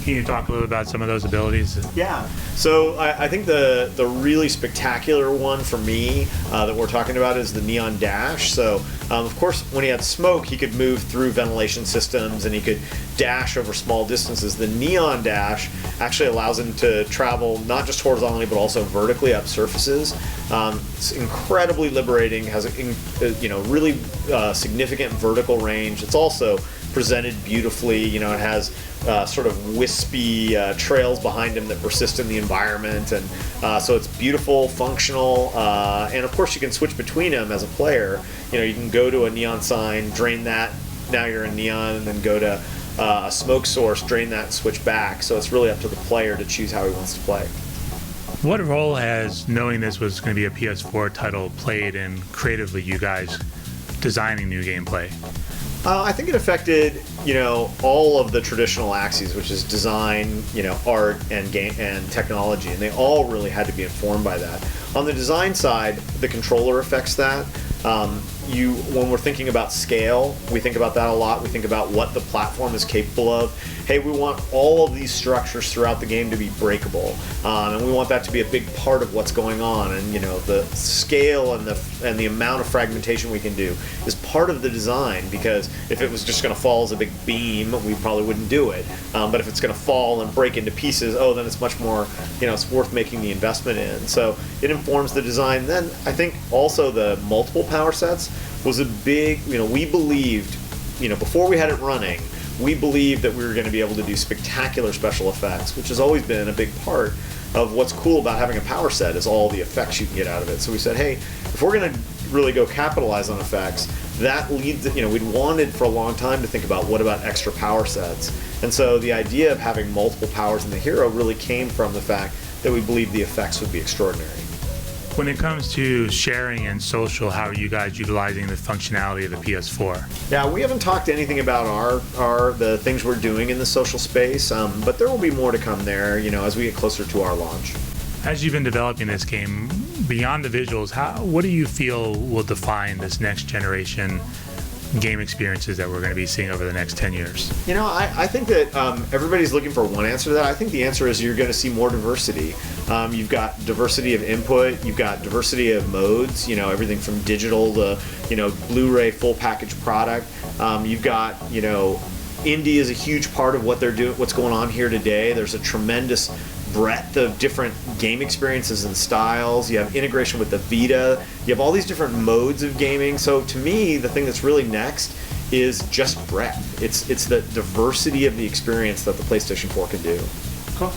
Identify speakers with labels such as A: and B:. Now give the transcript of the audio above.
A: Can you talk a little about some of those abilities?
B: Yeah. So I think the really spectacular one for me that we're talking about is the Neon Dash. So of course, when he had smoke, he could move through ventilation systems and he could dash over small distances. The Neon Dash actually allows him to travel not just horizontally but also vertically up surfaces. It's incredibly liberating. Has a really significant vertical range. It's also presented beautifully. It has sort of wispy trails behind him that persist in the environment, and so it's beautiful, functional, and of course you can switch between them as a player. You can go to a neon sign, drain that, now you're in neon, and then go to a smoke source, drain that, and switch back. So it's really up to the player to choose how he wants to play.
A: What role has knowing this was going to be a PS4 title played in creatively you guys designing new gameplay?
B: I think it affected, all of the traditional axes, which is design, art, and game and technology, and they all really had to be informed by that. On the design side, the controller affects that. When we're thinking about scale, we think about that a lot. We think about what the platform is capable of. Hey, we want all of these structures throughout the game to be breakable, and we want that to be a big part of what's going on. And the scale and the amount of fragmentation we can do is part of the design, because if it was just going to fall as a big beam, we probably wouldn't do it. But if it's going to fall and break into pieces, then it's much more, it's worth making the investment in. So it informs the design. Then I think also the multiple power sets was a big, we believed, before we had it running, we believed that we were going to be able to do spectacular special effects, which has always been a big part of what's cool about having a power set, is all the effects you can get out of it. So we said, hey, if we're going to really go capitalize on effects, that leads, we'd wanted for a long time to think about what about extra power sets. And so the idea of having multiple powers in the hero really came from the fact that we believed the effects would be extraordinary.
A: When it comes to sharing and social, how are you guys utilizing the functionality of the PS4?
B: Yeah, we haven't talked anything about the things we're doing in the social space, but there will be more to come there, as we get closer to our launch.
A: As you've been developing this game, beyond the visuals, what do you feel will define this next generation game experiences that we're going to be seeing over the next 10 years?
B: I think that everybody's looking for one answer to that. I think the answer is you're going to see more diversity. You've got diversity of input, you've got diversity of modes, everything from digital to, Blu-ray full package product. You've got, indie is a huge part of what they're doing, what's going on here today. There's a tremendous breadth of different game experiences and styles. You have integration with the Vita. You have all these different modes of gaming. So to me, the thing that's really next is just breadth. It's the diversity of the experience that the PlayStation 4 can do.
A: Cool.